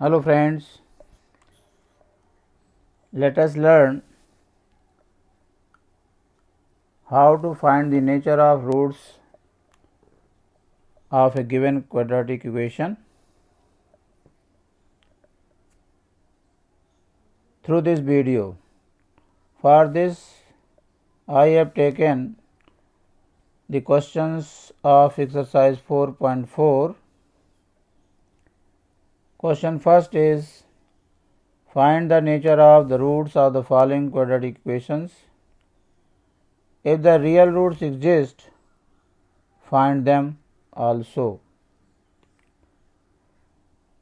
Hello friends, let us learn how to find the nature of roots of a given quadratic equation through this video. For this, I have taken the questions of exercise 4.4. Question first is, find the nature of the roots of the following quadratic equations. If the real roots exist, find them also.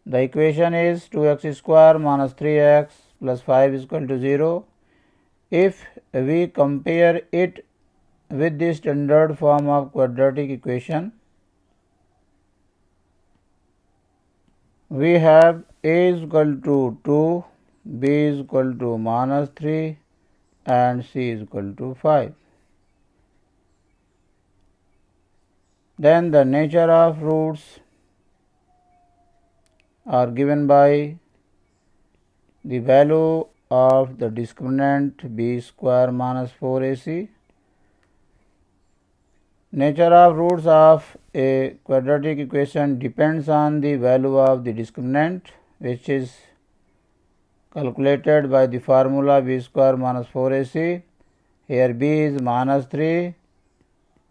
The equation is 2x square minus 3x plus 5 is equal to 0. If we compare it with the standard form of quadratic equation, we have a is equal to 2, b is equal to minus 3 and c is equal to 5. Then the nature of roots are given by the value of the discriminant b square minus 4ac. Nature of roots of a quadratic equation depends on the value of the discriminant, which is calculated by the formula b square minus 4ac. Here b is minus 3,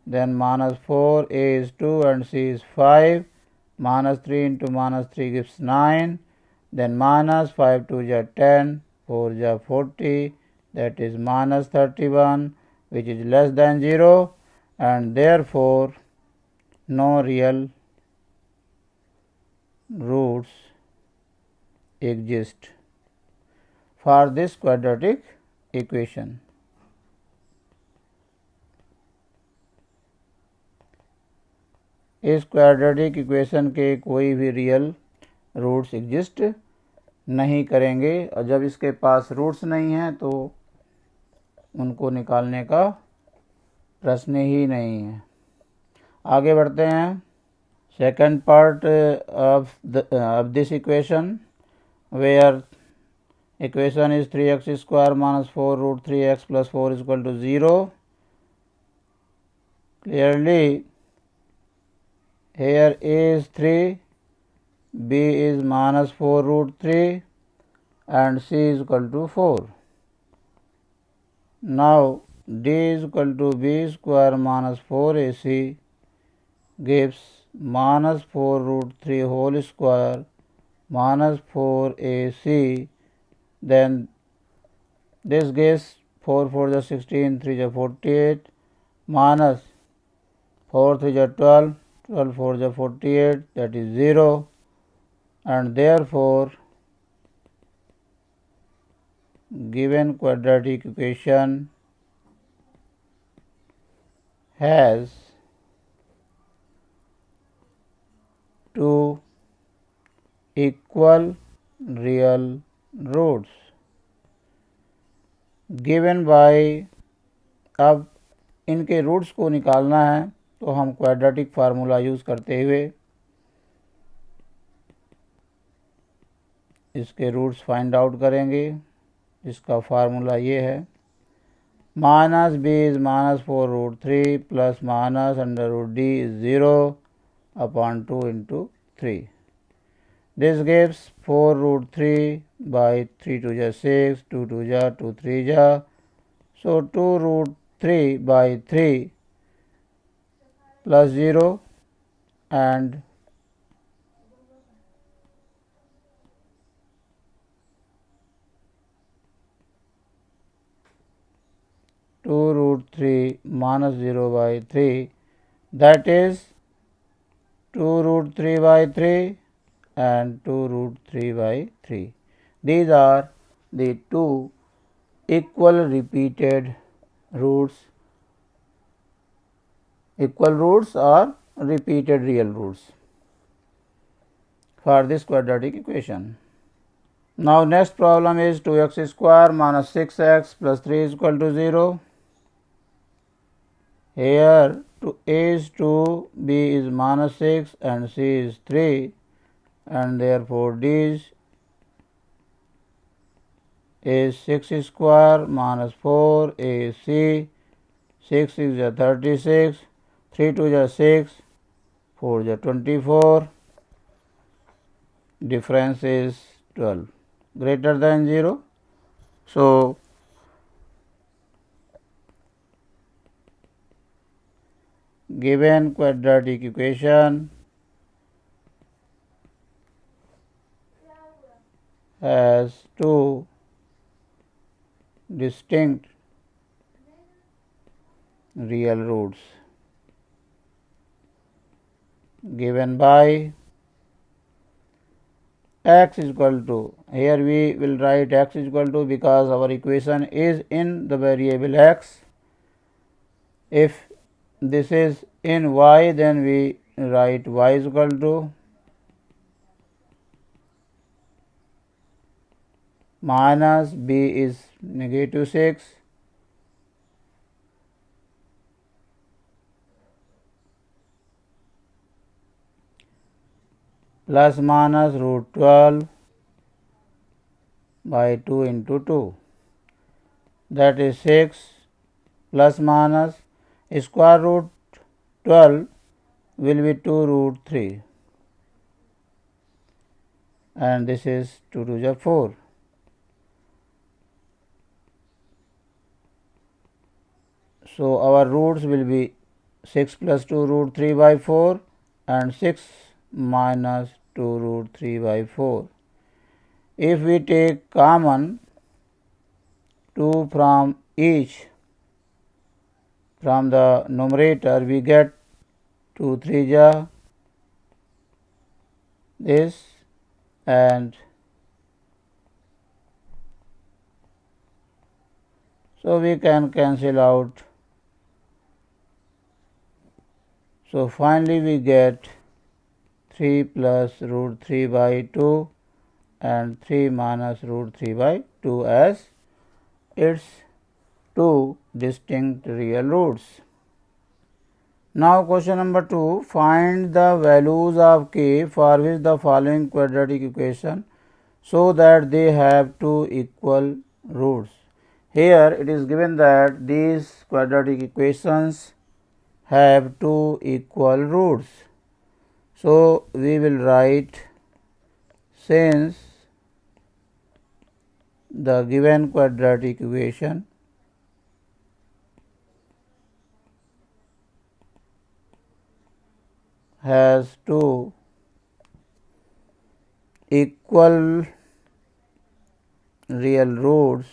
then minus 4, a is 2 and c is 5. Minus 3 into minus 3 gives 9, then minus 5 2 is 10, 4 is 40, that is minus 31, which is less than 0, and therefore no real roots exist for this quadratic equation. इस quadratic equation के कोई भी real roots exist नहीं करेंगे, और जब इसके पास roots नहीं हैं तो उनको निकालने का प्रश्न ही नहीं है। आगे बढ़ते हैं। Second part of this equation, where equation is 3x square minus 4 root 3x plus 4 is equal to 0. Clearly here a is 3, b is minus 4 root 3 and c is equal to 4. Now d is equal to b square minus 4ac gives minus 4 root 3 whole square minus 4ac. Then this gives 4 4 is 16, 3 is 48, minus 4 3 is 12, 12 4 is 48, that is 0, and therefore given quadratic equation has two equal real roots given by, अब इनके roots को निकालना है तो हम quadratic formula use करते हुए इसके रूट्स फाइंड आउट करेंगे। इसका फार्मूला ये है, minus B is minus 4 root 3 plus minus under root D is 0 upon 2 into 3. This gives 4 root 3 by 3 2 is 6, 2 2 is 2 3 is. So 2 root 3 by 3 plus 0 and 2 root 3 minus 0 by 3, that is 2 root 3 by 3 and 2 root 3 by 3. These are the two equal repeated roots. Equal roots or repeated real roots for this quadratic equation. Now next problem is 2x square minus 6x plus 3 is equal to 0. Here a is 2, b is minus 6 and c is 3, and therefore d is is 6 square minus 4 is C. 6 is 36, 3 2 is 6, 4 is 24, difference is 12, greater than 0. So, given quadratic equation has two distinct real roots given by x is equal to, here we will write x is equal to because our equation is in the variable x. If this is in y, then we write y is equal to minus b is negative 6 plus minus root 12 by 2 into 2, that is 6 plus minus square root 12 will be 2 root 3 and this is 2 to the 4. So, our roots will be 6 plus 2 root 3 by 4 and 6 minus 2 root 3 by 4. If we take common 2 from each, from the numerator, we get 2 3 ja this and so we can cancel out. So, finally, we get 3 plus root 3 by 2 and 3 minus root 3 by 2 as its two distinct real roots. Now, question number 2, find the values of k for which the following quadratic equation so that they have two equal roots. Here it is given that these quadratic equations have two equal roots. So, we will write since the given quadratic equation has two equal real roots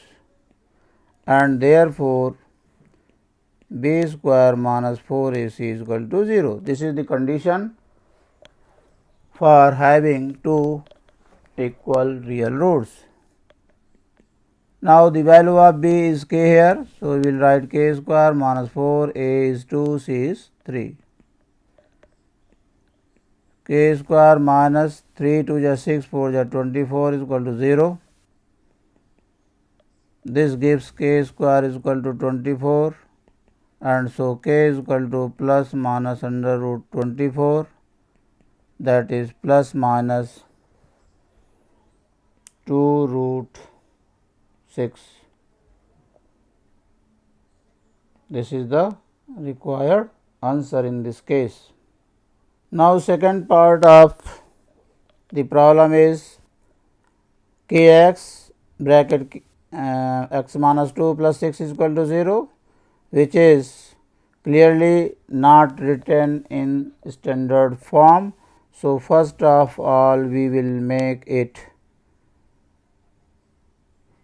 and therefore b square minus 4ac is equal to 0. This is the condition for having two equal real roots. Now, the value of b is k here. So, we will write k square minus 4, a is 2, c is 3. K square minus 3 2 is 6, 4 is 24 is equal to 0. This gives k square is equal to 24 and so k is equal to plus minus under root 24, that is plus minus 2 root 6. This is the required answer in this case. Now, second part of the problem is kx bracket x minus 2 plus 6 is equal to 0, which is clearly not written in standard form. So, first of all we will make it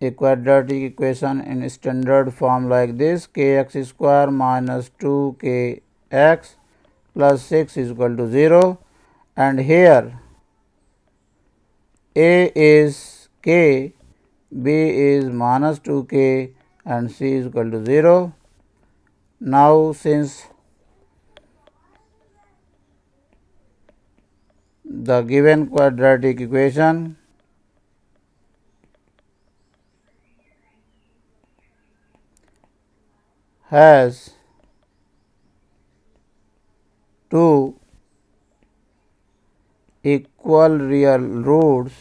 a quadratic equation in standard form like this: kx square minus 2kx plus 6 is equal to 0, and here a is k, b is minus 2k and c is equal to 0. Now, since the given quadratic equation has two equal real roots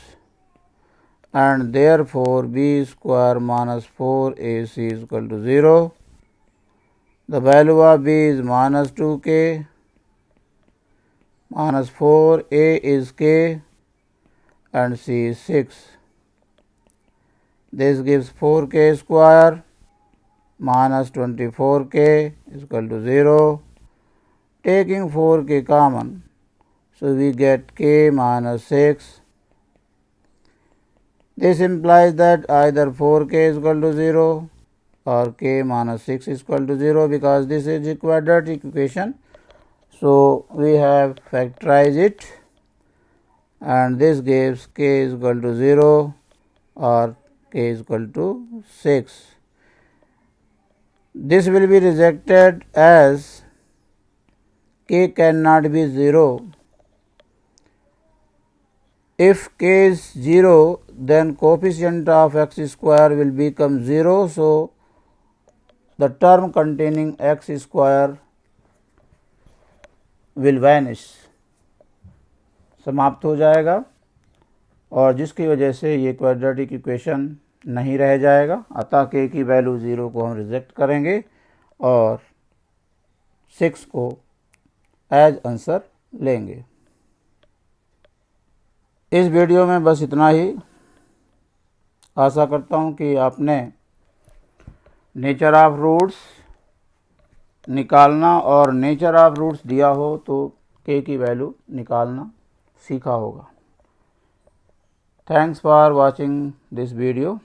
and therefore b square minus 4ac is equal to 0. The value of b is minus 2k, minus 4, a is k, and c is 6. This gives 4k square minus 24k is equal to 0. Taking 4k common, so we get k minus 6. This implies that either 4k is equal to 0 or k minus 6 is equal to 0, because this is a quadratic equation. So we have factorized it, and this gives k is equal to 0 or k is equal to 6. This will be rejected as k cannot be 0. If k is 0, then coefficient of x square will become 0. So the term containing x square will vanish, समाप्त हो जाएगा, और जिसकी वजह से ये quadratic equation नहीं रह जाएगा। अतः k की वैल्यू 0 को हम रिजेक्ट करेंगे और 6 को एज आंसर लेंगे। इस वीडियो में बस इतना ही। आशा करता हूँ कि आपने नेचर ऑफ रूट्स निकालना और नेचर ऑफ रूट्स दिया हो तो k की वैल्यू निकालना सीखा होगा। Thanks for watching this video.